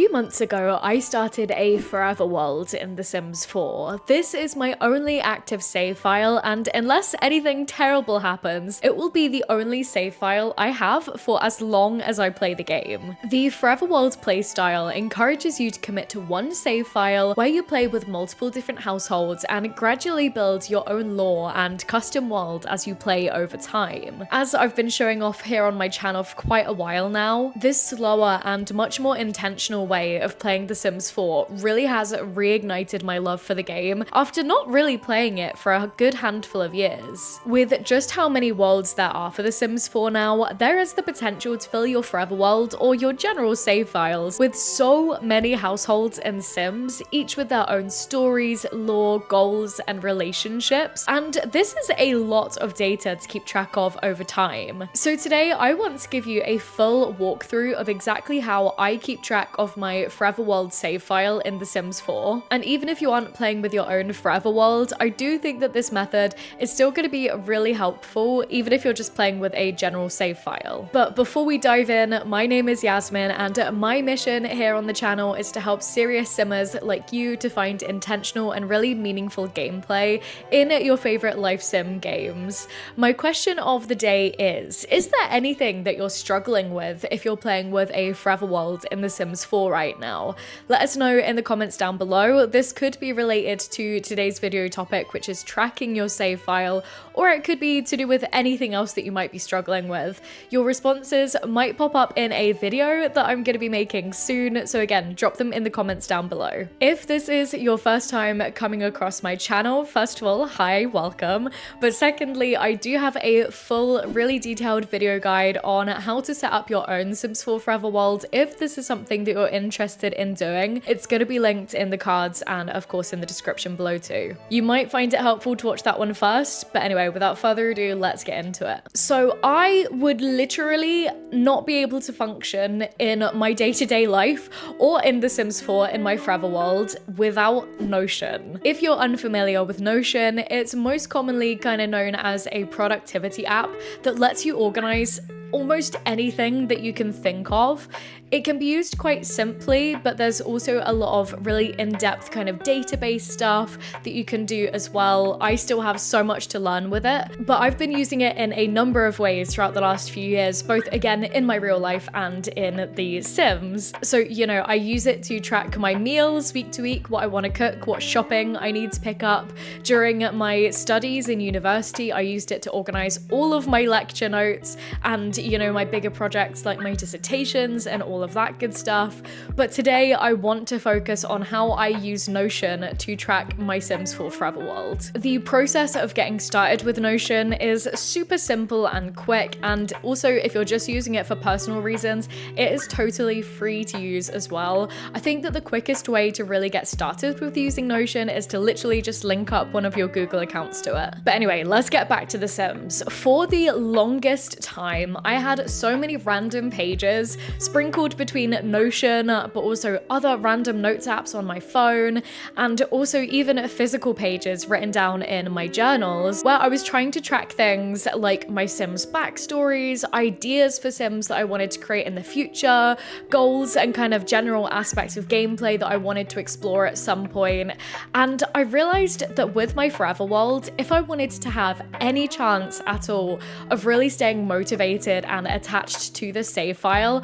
few months ago, I started a forever world in The Sims 4. This is my only active save file, and unless anything terrible happens, it will be the only save file I have for as long as I play the game. The forever world playstyle encourages you to commit to one save file where you play with multiple different households and gradually build your own lore and custom world as you play over time. As I've been showing off here on my channel for quite a while now, this slower and much more intentional way of playing The Sims 4 really has reignited my love for the game after not really playing it for a good handful of years. With just how many worlds there are for The Sims 4 now, there is the potential to fill your forever world or your general save files with so many households and Sims, each with their own stories, lore, goals, and relationships, and this is a lot of data to keep track of over time. So today I want to give you a full walkthrough of exactly how I keep track of my forever world save file in The Sims 4. And even if you aren't playing with your own forever world, I do think that this method is still going to be really helpful, even if you're just playing with a general save file. But before we dive in, my name is Yasmin, and my mission here on the channel is to help serious simmers like you to find intentional and really meaningful gameplay in your favorite life sim games. My question of the day is there anything that you're struggling with if you're playing with a forever world in The Sims 4 right now? Let us know in the comments down below. This could be related to today's video topic, which is tracking your save file, or it could be to do with anything else that you might be struggling with. Your responses might pop up in a video that I'm going to be making soon, so again, drop them in the comments down below. If this is your first time coming across my channel, first of all, hi, welcome. But secondly, I do have a full, really detailed video guide on how to set up your own Sims 4 forever world if this is something that you're interested in doing. It's going to be linked in the cards and of course in the description below too. You might find it helpful to watch that one first, but anyway, without further ado, let's get into it. So I would literally not be able to function in my day-to-day life or in The Sims 4 in my forever world without Notion. If you're unfamiliar with Notion, it's most commonly kind of known as a productivity app that lets you organize almost anything that you can think of. It can be used quite simply, but there's also a lot of really in-depth kind of database stuff that you can do as well. I still have so much to learn with it, but I've been using it in a number of ways throughout the last few years, both again in my real life and in The Sims. So, you know, I use it to track my meals week to week, what I want to cook, what shopping I need to pick up. During my studies in university, I used it to organize all of my lecture notes and, you know, my bigger projects like my dissertations and all of that good stuff. But today I want to focus on how I use Notion to track my Sims 4 forever world. The process of getting started with Notion is super simple and quick, and also if you're just using it for personal reasons, it is totally free to use as well. I think that the quickest way to really get started with using Notion is to literally just link up one of your Google accounts to it. But anyway, let's get back to The Sims. For the longest time, I had so many random pages sprinkled between Notion, but also other random notes apps on my phone, and also even physical pages written down in my journals where I was trying to track things like my Sims backstories, ideas for Sims that I wanted to create in the future, goals and kind of general aspects of gameplay that I wanted to explore at some point. And I realized that with my forever world, if I wanted to have any chance at all of really staying motivated and attached to the save file,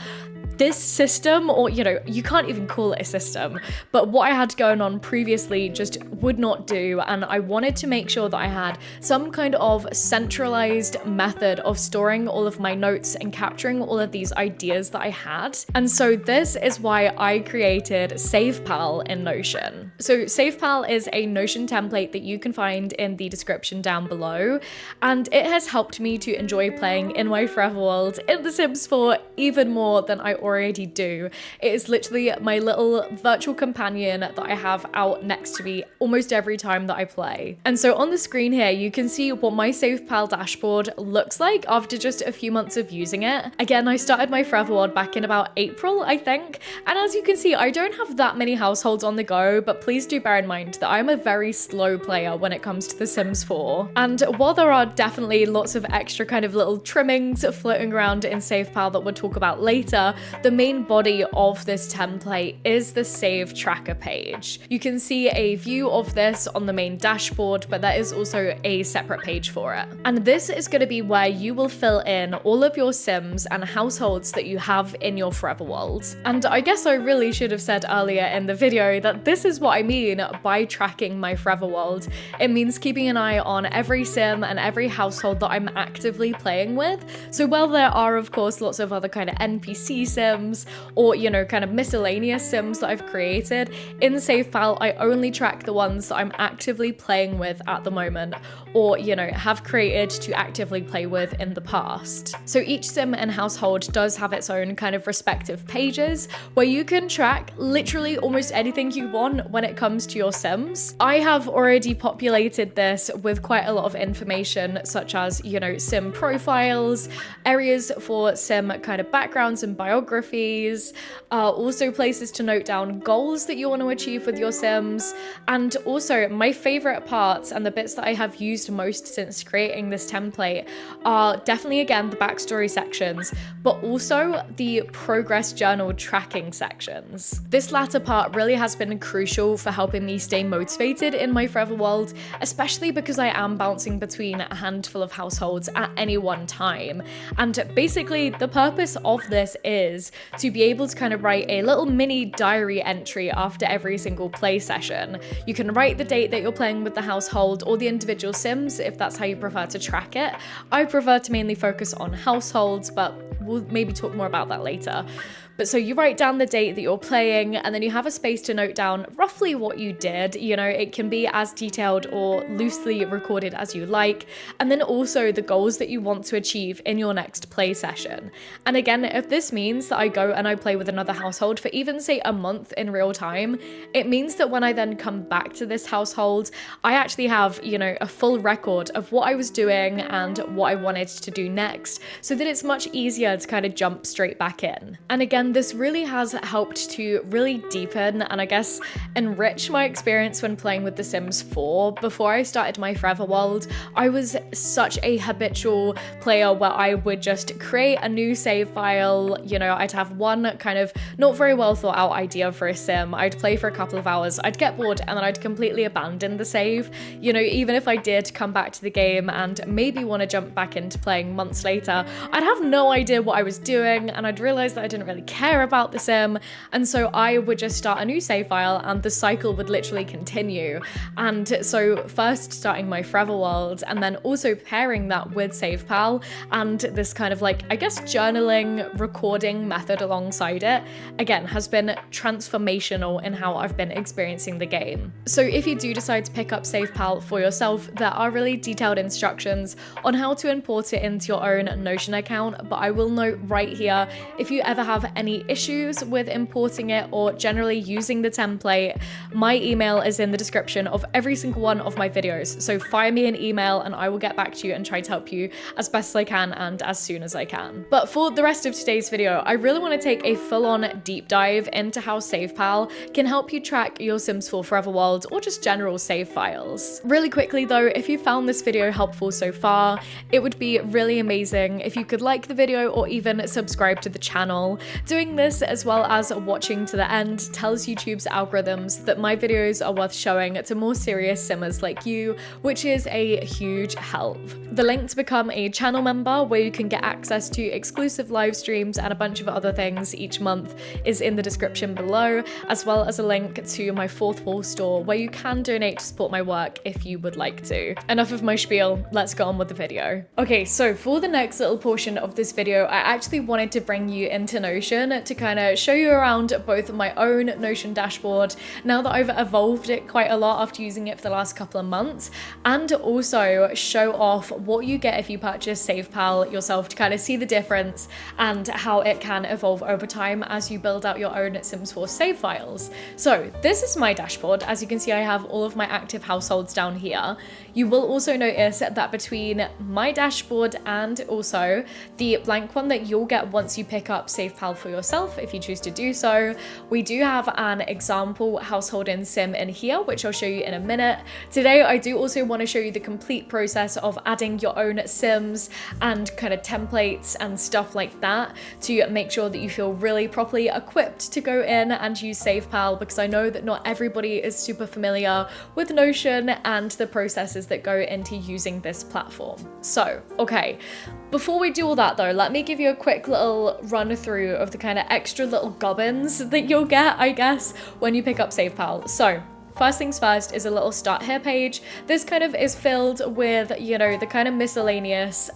this system, or you know, you can't even call it a system, but what I had going on previously just would not do, and I wanted to make sure that I had some kind of centralized method of storing all of my notes and capturing all of these ideas that I had. And so this is why I created SavePal in Notion. So SavePal is a Notion template that you can find in the description down below, and it has helped me to enjoy playing in my forever world in The Sims 4 even more than I already do. It is literally my little virtual companion that I have out next to me almost every time that I play. And so on the screen here, you can see what my SavePal dashboard looks like after just a few months of using it. Again, I started my forever world back in about April, I think. And as you can see, I don't have that many households on the go, but please do bear in mind that I'm a very slow player when it comes to The Sims 4. And while there are definitely lots of extra kind of little trimmings floating around in SavePal that we'll talk about later, the main body of this template is the save tracker page. You can see a view of this on the main dashboard, but there is also a separate page for it. And this is going to be where you will fill in all of your sims and households that you have in your forever world. And I guess I really should have said earlier in the video that this is what I mean by tracking my forever world. It means keeping an eye on every sim and every household that I'm actively playing with. So while there are of course lots of other kind of NPC sims or, you know, kind of miscellaneous sims that I've created, in SavePal I only track the ones that I'm actively playing with at the moment, or, you know, have created to actively play with in the past. So each sim and household does have its own kind of respective pages where you can track literally almost anything you want when it comes to your sims. I have already populated this with quite a lot of information, such as, you know, sim profiles, areas for sim kind of backgrounds and biographies, also places to note down goals that you want to achieve with your sims, and also my favorite parts and the bits that I have used most since creating this template are definitely again the backstory sections, but also the progress journal tracking sections. This latter part really has been crucial for helping me stay motivated in my forever world, especially because I am bouncing between a handful of households at any one time. And basically the purpose of this is to be able to kind of write a little mini diary entry after every single play session. You can write the date that you're playing with the household or the individual sims if that's how you prefer to track it. I prefer to mainly focus on households, but we'll maybe talk more about that later. But so you write down the date that you're playing, and then you have a space to note down roughly what you did. You know, it can be as detailed or loosely recorded as you like. And then also the goals that you want to achieve in your next play session. And again, if this means that I go and I play with another household for even say a month in real time, it means that when I then come back to this household, I actually have, you know, a full record of what I was doing and what I wanted to do next, so that it's much easier to kind of jump straight back in. And again, this really has helped to really deepen and I guess enrich my experience when playing with The Sims 4. Before I started my forever world, I was such a habitual player where I would just create a new save file. You know, I'd have one kind of not very well thought out idea for a sim, I'd play for a couple of hours, I'd get bored, and then I'd completely abandon the save. You know, even if I did come back to the game and maybe want to jump back into playing months later, I'd have no idea what I was doing, and I'd realize that I didn't really care about the sim, and so I would just start a new save file and the cycle would literally continue. And so first starting my forever world and then also pairing that with SavePal and this kind of like, I guess, journaling recording method alongside it, again, has been transformational in how I've been experiencing the game. So if you do decide to pick up SavePal for yourself, there are really detailed instructions on how to import it into your own Notion account, but I will note right here, if you ever have any issues with importing it or generally using the template, my email is in the description of every single one of my videos. So fire me an email and I will get back to you and try to help you as best as I can and as soon as I can. But for the rest of today's video, I really want to take a full-on deep dive into how SavePal can help you track your Sims 4 Forever World or just general save files. Really quickly though, if you found this video helpful so far, it would be really amazing if you could like the video or even subscribe to the channel. Doing this as well as watching to the end tells YouTube's algorithms that my videos are worth showing to more serious simmers like you, which is a huge help. The link to become a channel member where you can get access to exclusive live streams and a bunch of other things each month is in the description below, as well as a link to my Fourth Wall store where you can donate to support my work if you would like to. Enough of my spiel, let's go on with the video. Okay, so for the next little portion of this video, I actually wanted to bring you into Notion to kind of show you around both my own Notion dashboard now that I've evolved it quite a lot after using it for the last couple of months, and also show off what you get if you purchase SavePal yourself to kind of see the difference and how it can evolve over time as you build out your own Sims 4 save files. So this is my dashboard. As you can see, I have all of my active households down here. You will also notice that between my dashboard and also the blank one that you'll get once you pick up SavePal for yourself if you choose to do so. We do have an example household in sim in here, which I'll show you in a minute. Today, I do also want to show you the complete process of adding your own sims and kind of templates and stuff like that to make sure that you feel really properly equipped to go in and use SavePal, because I know that not everybody is super familiar with Notion and the processes that go into using this platform. So, okay, before we do all that though, let me give you a quick little run through of the kind of extra little gubbins that you'll get, I guess, when you pick up SavePal. So, first things first is a little start here page. This kind of is filled with, you know, the kind of miscellaneous,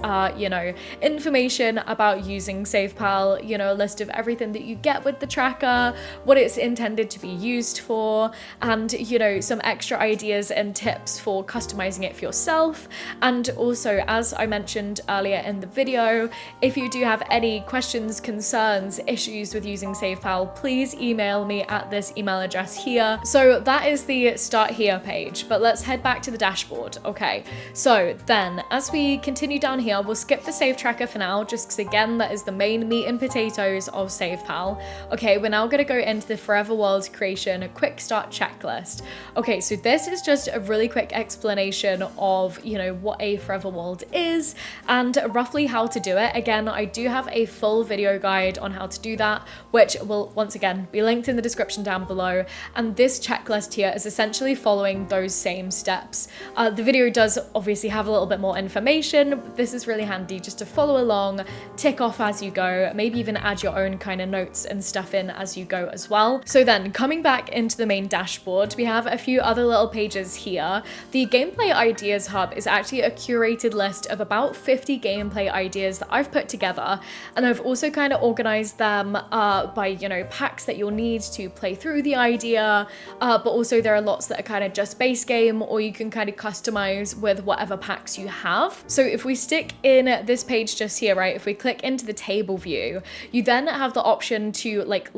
information about using SavePal, you know, a list of everything that you get with the tracker, what it's intended to be used for, and, you know, some extra ideas and tips for customizing it for yourself. And also, as I mentioned earlier in the video, if you do have any questions, concerns, issues with using SavePal, please email me at this email address here. So that is the start here page, but let's head back to the dashboard. Okay, so then as we continue down here, we'll skip the save tracker for now, just because again, that is the main meat and potatoes of SavePal. Okay, we're now going to go into the Forever World creation quick start checklist. Okay, so this is just a really quick explanation of, you know, what a Forever World is and roughly how to do it. Again, I do have a full video guide on how to do that, which will once again be linked in the description down below. And this checklist here is essentially following those same steps. The video does obviously have a little bit more information, but this is really handy just to follow along, tick off as you go, maybe even add your own kind of notes and stuff in as you go as well. So then coming back into the main dashboard, we have a few other little pages here. The gameplay ideas hub is actually a curated list of about 50 gameplay ideas that I've put together, and I've also kind of organized them by, you know, packs that you'll need to play through the idea, but also there are lots that are kind of just base game, or you can kind of customize with whatever packs you have. So if we stick in this page just here, right, if we click into the table view, you then have the option to like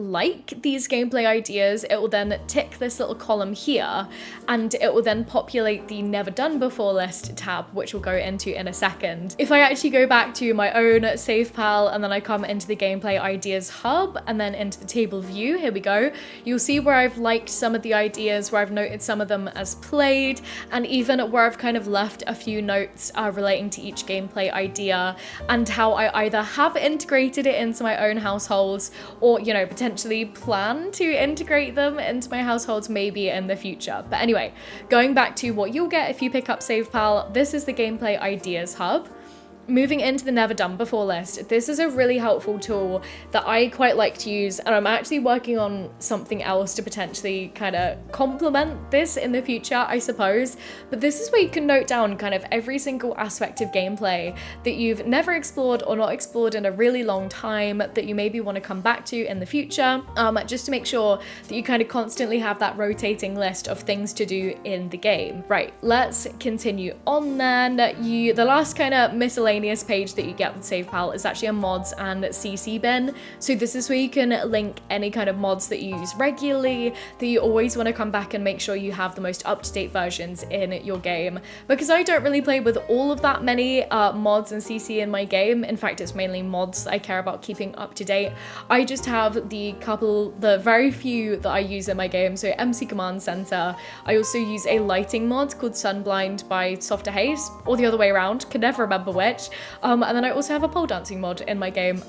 these gameplay ideas. It will then tick this little column here, and it will then populate the never done before list tab, which we'll go into in a second. If I actually go back to my own SavePal and then I come into the gameplay ideas hub and then into the table view, here we go, you'll see where I've liked some of the ideas, where I've noted some of them as played, and even where I've kind of left a few notes relating to each gameplay idea and how I either have integrated it into my own households or, you know, potentially plan to integrate them into my households maybe in the future. But anyway, going back to what you'll get if you pick up SavePal, this is the gameplay ideas hub. Moving into the never done before list, this is a really helpful tool that I quite like to use, and I'm actually working on something else to potentially kind of complement this in the future, I suppose. But this is where you can note down kind of every single aspect of gameplay that you've never explored or not explored in a really long time that you maybe want to come back to in the future, just to make sure that you kind of constantly have that rotating list of things to do in the game. Right, let's continue on then. The last kind of miscellaneous page that you get with SavePal is actually a mods and CC bin. So this is where you can link any kind of mods that you use regularly, that you always want to come back and make sure you have the most up-to-date versions in your game. Because I don't really play with all of that many mods and CC in my game. In fact, it's mainly mods I care about keeping up to date. I just have the very few that I use in my game. So MC Command Center. I also use a lighting mod called Sunblind by Softer Haze, or the other way around, can never remember which. And then I also have a pole dancing mod in my game.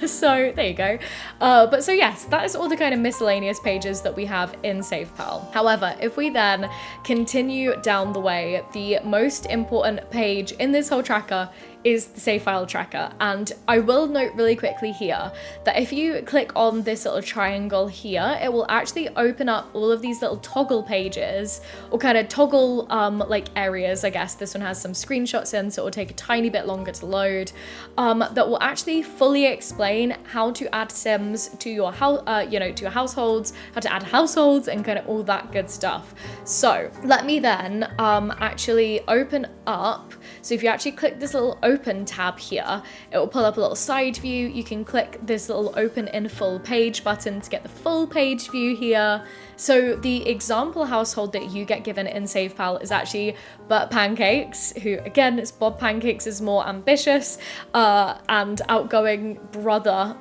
So there you go. But so yes, that is all the kind of miscellaneous pages that we have in SavePal. However, if we then continue down the way, the most important page in this whole tracker is the save file tracker. And I will note really quickly here that if you click on this little triangle here, it will actually open up all of these little toggle pages, or kind of toggle like areas, I guess. This one has some screenshots in, so it will take a tiny bit longer to load, that will actually fully explain how to add sims to your house, to your households, how to add households and kind of all that good stuff. So let me then actually open up. So if you actually click this little open tab here, it will pull up a little side view. You can click this little open in full page button to get the full page view here. So the example household that you get given in SavePal is actually Burt Pancakes, who again, it's Bob Pancakes' more ambitious and outgoing brother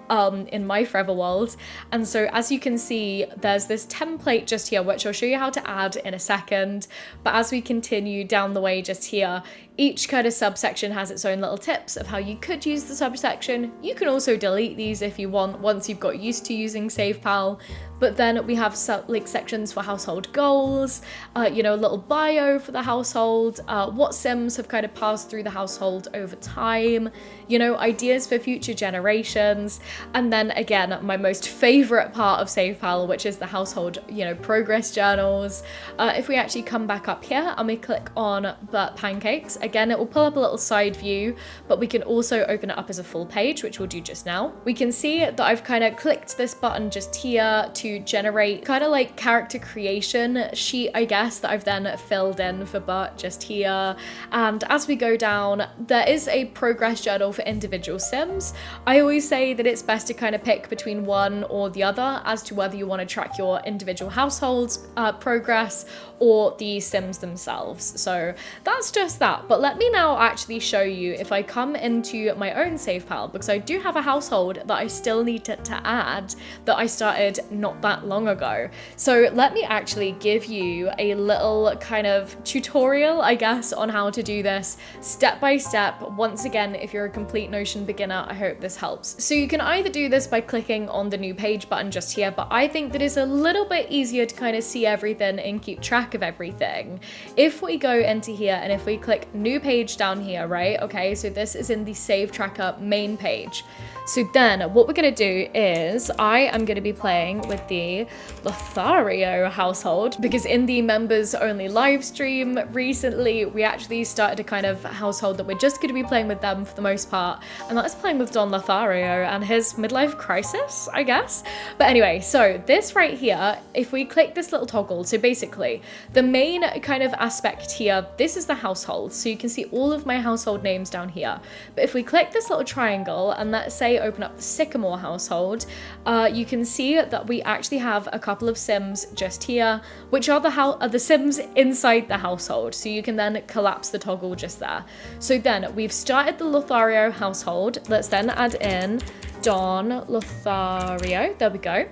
in my forever world. And so as you can see, there's this template just here, which I'll show you how to add in a second. But as we continue down the way just here, each kind of subsection has its own little tips of how you could use the subsection. You can also delete these if you want once you've got used to using SavePal. But then we have like sections for household goals, you know, a little bio for the household, what Sims have kind of passed through the household over time, you know, ideas for future generations. And then again, my most favorite part of SavePal, which is the household, you know, progress journals. If we actually come back up here and we click on Burt Pancakes, again, it will pull up a little side view, but we can also open it up as a full page, which we'll do just now. We can see that I've kind of clicked this button just here to generate kind of like character creation sheet, I guess, that I've then filled in for Burt just here. And as we go down, there is a progress journal for individual Sims. I always say that it's best to kind of pick between one or the other as to whether you want to track your individual household's progress or the Sims themselves. So that's just that. But let me now actually show you if I come into my own SavePal, because I do have a household that I still need to add that I started not that long ago. So let me actually give you a little kind of tutorial, I guess, on how to do this step by step. Once again, if you're a complete Notion beginner, I hope this helps. So you can either do this by clicking on the new page button just here, but I think that it's a little bit easier to kind of see everything and keep track of everything. If we go into here and if we click new page down here, right? Okay, so this is in the Save Tracker main page. So then what we're gonna do is I am gonna be playing with the Lothario household, because in the members only live stream recently, we actually started a kind of household that we're just gonna be playing with them for the most part. And that's playing with Don Lothario and his midlife crisis, I guess. But anyway, so this right here, if we click this little toggle, so basically the main kind of aspect here, this is the household. So you can see all of my household names down here. But if we click this little triangle and let's say open up the Sycamore household, you can see that we actually have a couple of Sims just here, which are the Sims inside the household. So you can then collapse the toggle just there. So then we've started the Lothario household. Let's then add in Don Lothario. There we go.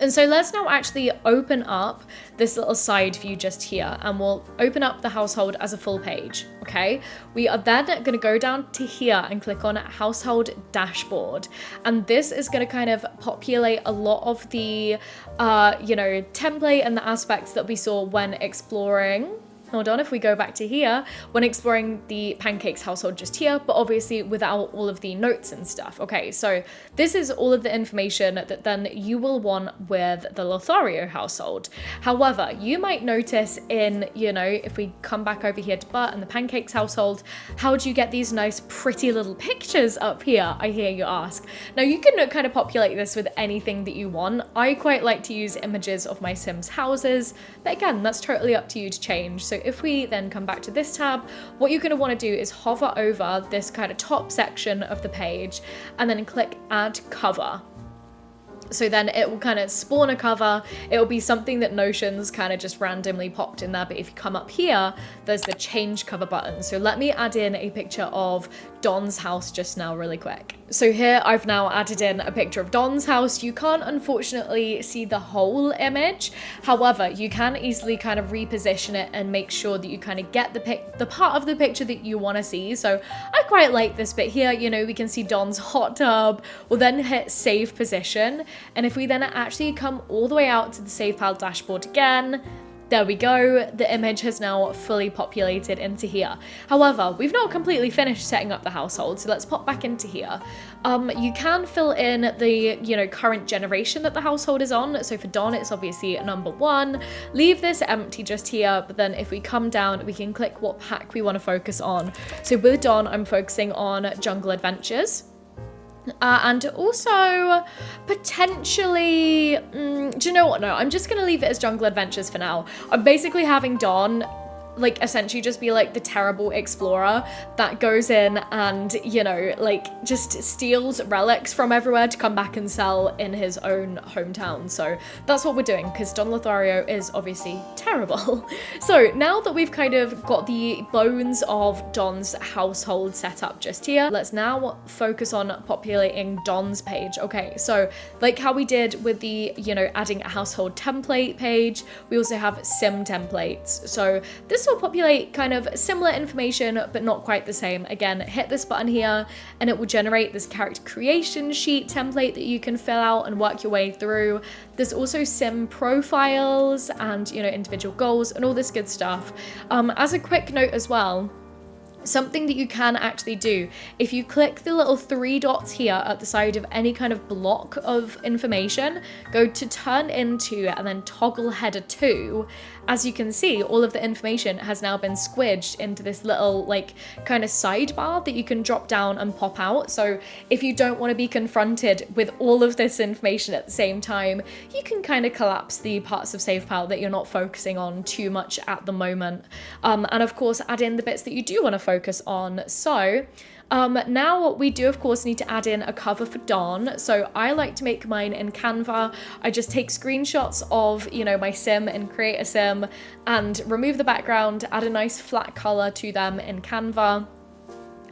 And so let's now actually open up this little side view just here, and we'll open up the household as a full page, okay? We are then going to go down to here and click on household dashboard. And this is going to kind of populate a lot of the, you know, template and the aspects that we saw when exploring. Hold on, if we go back to here, when exploring the Pancakes household just here, but obviously without all of the notes and stuff. Okay, so this is all of the information that then you will want with the Lothario household. However, you might notice in, you know, if we come back over here to Burt and the Pancakes household, how do you get these nice pretty little pictures up here, I hear you ask. Now you can kind of populate this with anything that you want. I quite like to use images of my Sims houses, but again, that's totally up to you to change. So if we then come back to this tab, what you're going to want to do is hover over this kind of top section of the page and then click add cover. So then it will kind of spawn a cover. It will be something that Notion's kind of just randomly popped in there. But if you come up here, there's the change cover button. So let me add in a picture of Don's house just now really quick. So here I've now added in a picture of Don's house. You can't unfortunately see the whole image. However, you can easily kind of reposition it and make sure that you kind of get the part of the picture that you want to see. So I quite like this bit here. You know, we can see Don's hot tub. We'll then hit save position. And if we then actually come all the way out to the SavePal dashboard again, there we go, the image has now fully populated into here. However, we've not completely finished setting up the household, so let's pop back into here. You can fill in the, you know, current generation that the household is on. So for Don, it's obviously number 1. Leave this empty just here, but then if we come down, we can click what pack we want to focus on. So with Don, I'm focusing on Jungle Adventures. And also potentially, do you know what? No, I'm just going to leave it as Jungle Adventures for now. I'm basically having Don like essentially just be like the terrible explorer that goes in and, you know, like just steals relics from everywhere to come back and sell in his own hometown. So that's what we're doing, because Don Lothario is obviously terrible. So now that we've kind of got the bones of Don's household set up just here, let's now focus on populating Don's page. Okay, so like how we did with the, you know, adding a household template page, we also have sim templates. So this will populate kind of similar information, but not quite the same. Again, hit this button here and it will generate this character creation sheet template that you can fill out and work your way through. There's also sim profiles and, you know, individual goals and all this good stuff. As a quick note as well, something that you can actually do, if you click the little 3 dots here at the side of any kind of block of information, go to turn into and then toggle header 2, as you can see, all of the information has now been squidged into this little like kind of sidebar that you can drop down and pop out. So if you don't want to be confronted with all of this information at the same time, you can kind of collapse the parts of SavePal that you're not focusing on too much at the moment. And of course, add in the bits that you do want to focus on. So now we do of course need to add in a cover for Don. So I like to make mine in Canva. I just take screenshots of, you know, my sim and create a sim and remove the background, add a nice flat color to them in Canva.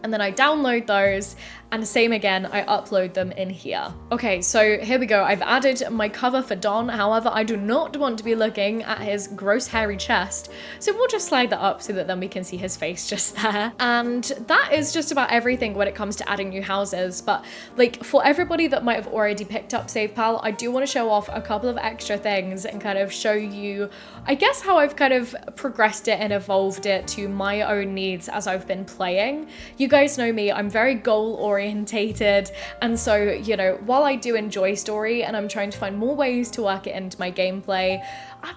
And then I download those, and same again, I upload them in here. Okay, so here we go. I've added my cover for Don. However, I do not want to be looking at his gross hairy chest. So we'll just slide that up so that then we can see his face just there. And that is just about everything when it comes to adding new houses. But like for everybody that might have already picked up SavePal, I do want to show off a couple of extra things and kind of show you, I guess, how I've kind of progressed it and evolved it to my own needs as I've been playing. You guys know me, I'm very goal orientated, and so, you know, while I do enjoy story and I'm trying to find more ways to work it into my gameplay,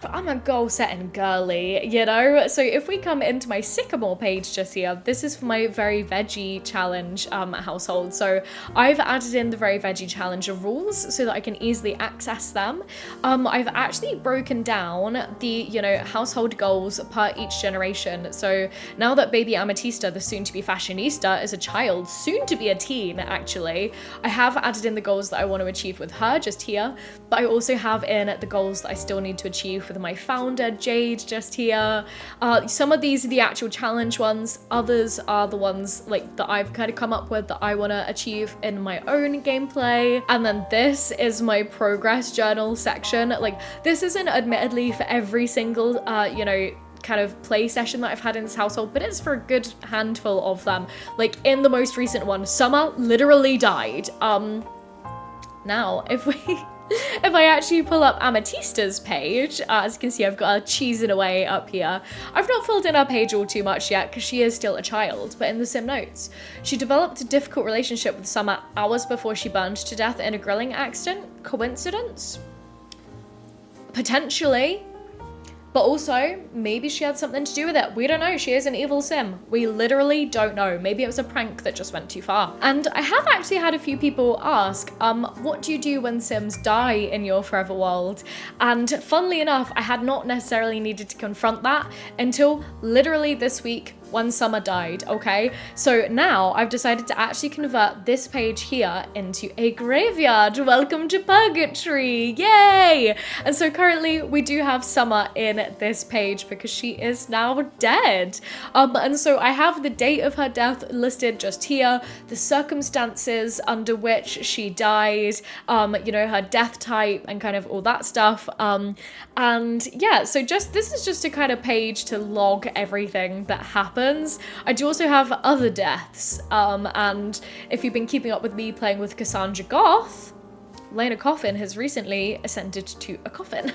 I'm a goal setting girly, you know? So if we come into my Sycamore page just here, this is for my Very Veggie Challenge household. So I've added in the Very Veggie Challenge rules so that I can easily access them. I've actually broken down the, you know, household goals per each generation. So now that baby Ametista, the soon-to-be fashionista, is a child, soon to be a teen actually, I have added in the goals that I want to achieve with her just here, but I also have in the goals that I still need to achieve with my founder Jade just here. Some of these are the actual challenge ones, others are the ones like that I've kind of come up with that I want to achieve in my own gameplay. And then this is my progress journal section. Like, this isn't admittedly for every single you know, kind of play session that I've had in this household, but it's for a good handful of them. Like in the most recent one, Summer literally died. Now if I actually pull up Ametista's page, as you can see, I've got her cheesing away up here. I've not filled in her page all too much yet because she is still a child, but in the sim notes, she developed a difficult relationship with Summer hours before she burned to death in a grilling accident. Coincidence? Potentially. But also, maybe she had something to do with it. We don't know. She is an evil sim. We literally don't know. Maybe it was a prank that just went too far. And I have actually had a few people ask, what do you do when sims die in your forever world? And funnily enough, I had not necessarily needed to confront that until literally this week when Summer died, okay? So now I've decided to actually convert this page here into a graveyard. Welcome to Purgatory, yay! And so currently we do have Summer in this page because she is now dead. And so I have the date of her death listed just here, the circumstances under which she died, you know, her death type and kind of all that stuff. And yeah, so this is just a kind of page to log everything that happened. I do also have other deaths, and if you've been keeping up with me playing with Cassandra Goth, Lena Coffin has recently ascended to a coffin.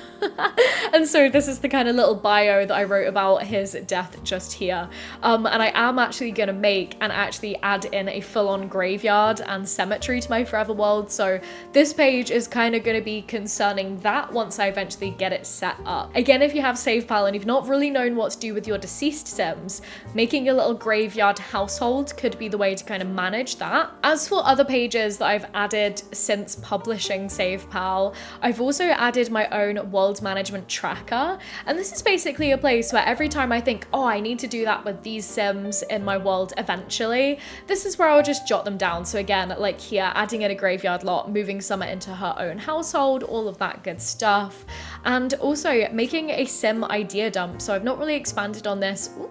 And so this is the kind of little bio that I wrote about his death just here. And I am actually going to make and actually add in a full-on graveyard and cemetery to my forever world. So this page is kind of going to be concerning that once I eventually get it set up. Again, if you have SavePal and you've not really known what to do with your deceased sims, making a little graveyard household could be the way to kind of manage that. As for other pages that I've added since publishing SavePal, I've also added my own world management track tracker. And this is basically a place where every time I think, oh, I need to do that with these Sims in my world eventually, this is where I'll just jot them down. So again, like here, adding in a graveyard lot, moving Summer into her own household, all of that good stuff. And also making a Sim idea dump. So I've not really expanded on this. Ooh.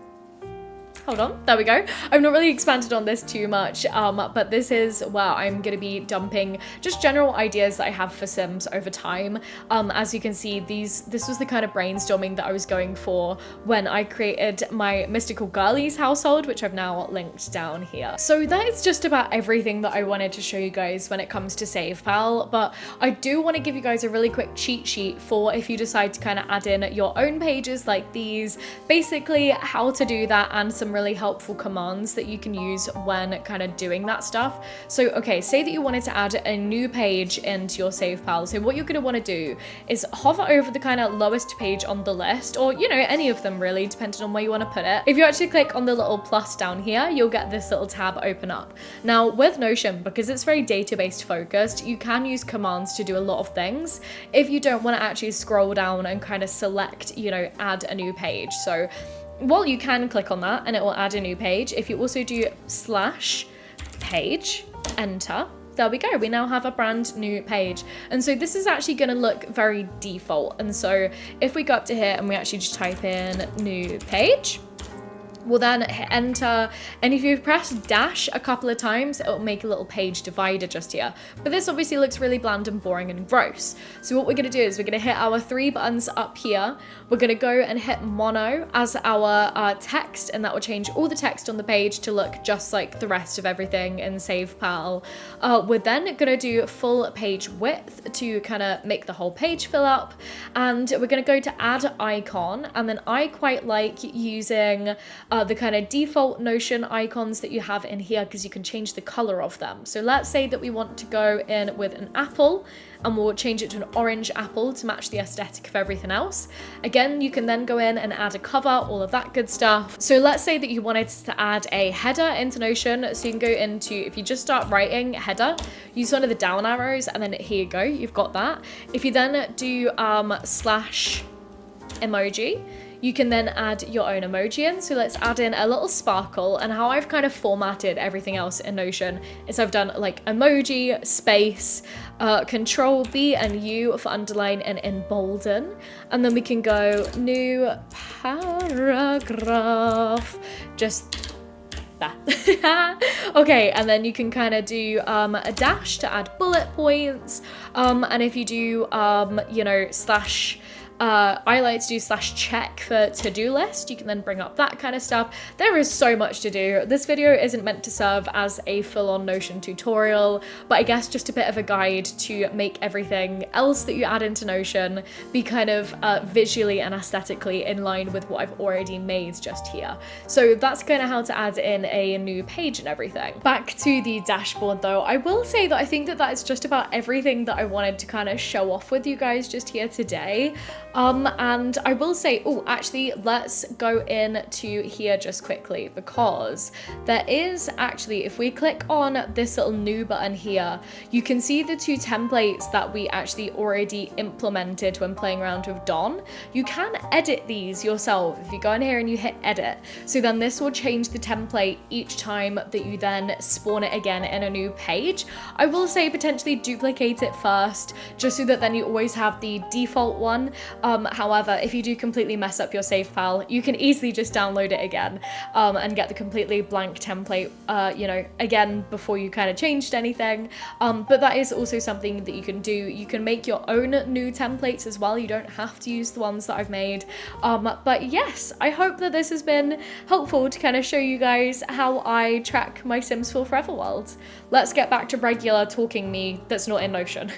Hold on, there we go. I've not really expanded on this too much, but this is where I'm gonna be dumping just general ideas that I have for Sims over time. As you can see, this was the kind of brainstorming that I was going for when I created my Mystical Girlies household, which I've now linked down here. So that is just about everything that I wanted to show you guys when it comes to SavePal, but I do want to give you guys a really quick cheat sheet for if you decide to kind of add in your own pages like these, basically how to do that and some really helpful commands that you can use when kind of doing that stuff. So okay, say that you wanted to add a new page into your SavePal. So what you're going to want to do is hover over the kind of lowest page on the list, or you know, any of them really, depending on where you want to put it. If you actually click on the little plus down here, you'll get this little tab open up. Now with Notion, because it's very database focused, you can use commands to do a lot of things if you don't want to actually scroll down and kind of select, you know, add a new page. So well, you can click on that and it will add a new page. If you also do /page, enter, there we go. We now have a brand new page. And so this is actually going to look very default. And so if we go up to here and we actually just type in new page, we'll then hit enter, and if you press dash a couple of times, it'll make a little page divider just here. But this obviously looks really bland and boring and gross. So what we're going to do is we're going to hit our 3 buttons up here. We're going to go and hit mono as our text, and that will change all the text on the page to look just like the rest of everything in SavePal. We're then going to do full page width to kind of make the whole page fill up, and we're going to go to add icon, and then I quite like using the kind of default Notion icons that you have in here because you can change the color of them. So let's say that we want to go in with an apple, and we'll change it to an orange apple to match the aesthetic of everything else. Again, you can then go in and add a cover, all of that good stuff. So let's say that you wanted to add a header into Notion. So you can go into, if you just start writing header, use one of the down arrows, and then here you go, you've got that. If you then do /emoji, you can then add your own emoji in. So let's add in a little sparkle, and how I've kind of formatted everything else in Notion is I've done like emoji, space, control B and U for underline and embolden. And then we can go new paragraph, just that. Okay, and then you can kind of do a dash to add bullet points. And if you do, you know, slash, I like to do /check for to-do list. You can then bring up that kind of stuff. There is so much to do. This video isn't meant to serve as a full-on Notion tutorial, but I guess just a bit of a guide to make everything else that you add into Notion be kind of visually and aesthetically in line with what I've already made just here. So that's kind of how to add in a new page and everything. Back to the dashboard though, I will say that I think that that is just about everything that I wanted to kind of show off with you guys just here today. And I will say, oh, actually, let's go into here just quickly, because there is actually, if we click on this little new button here, you can see the 2 templates that we actually already implemented when playing around with Don. You can edit these yourself if you go in here and you hit edit. So then this will change the template each time that you then spawn it again in a new page. I will say potentially duplicate it first, just so that then you always have the default one. However, if you do completely mess up your SavePal, you can easily just download it again and get the completely blank template, you know, again before you kind of changed anything. But that is also something that you can do. You can make your own new templates as well. You don't have to use the ones that I've made. But yes, I hope that this has been helpful to kind of show you guys how I track my Sims 4 Forever world. Let's get back to regular talking me that's not in Notion.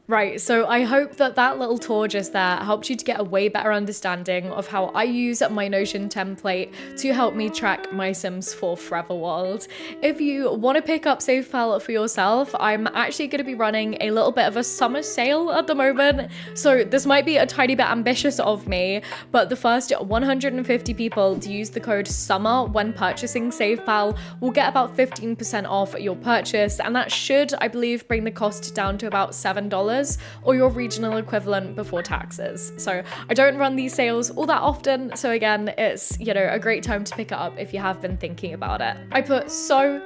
Right, so I hope that that little tour just there helped you to get a way better understanding of how I use my Notion template to help me track my Sims 4 Forever world. If you want to pick up SavePal for yourself, I'm actually going to be running a little bit of a summer sale at the moment. So this might be a tiny bit ambitious of me, but the first 150 people to use the code SUMMER when purchasing SavePal will get about 15% off your purchase, and that should, I believe, bring the cost down to about $7. $10 or your regional equivalent before taxes. So I don't run these sales all that often, so again, it's, you know, a great time to pick it up if you have been thinking about it. I put so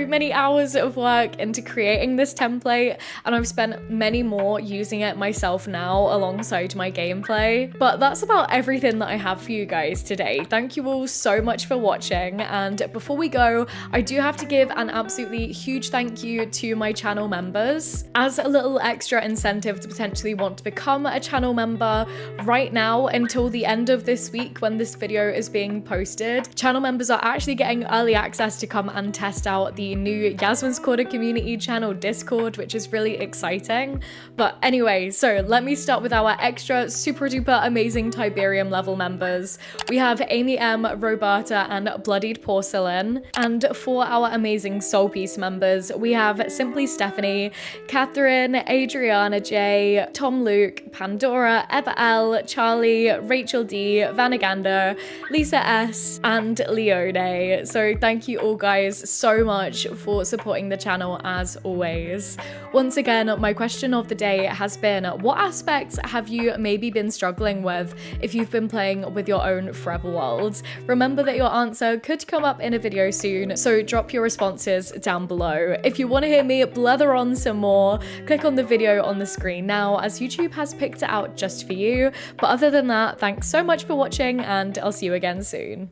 many hours of work into creating this template, and I've spent many more using it myself now alongside my gameplay. But that's about everything that I have for you guys today. Thank you all so much for watching, and before we go, I do have to give an absolutely huge thank you to my channel members. As a little extra incentive to potentially want to become a channel member, right now until the end of this week when this video is being posted, channel members are actually getting early access to come and test out the new Yasmin's Corner community channel Discord, which is really exciting. But anyway, so let me start with our extra super duper amazing Tiberium level members. We have Amy M, Roberta, and Bloodied Porcelain. And for our amazing Soul Piece members, we have Simply Stephanie, Catherine, Adriana J, Tom Luke, Pandora, Eva L, Charlie, Rachel D, Vanagander, Lisa S, and Leone. So thank you all guys so much for supporting the channel as always. Once again, my question of the day has been, what aspects have you maybe been struggling with if you've been playing with your own Forever World? Remember that your answer could come up in a video soon, so drop your responses down below. If you want to hear me blather on some more, click on the video on the screen now, as YouTube has picked it out just for you. But other than that, thanks so much for watching, and I'll see you again soon.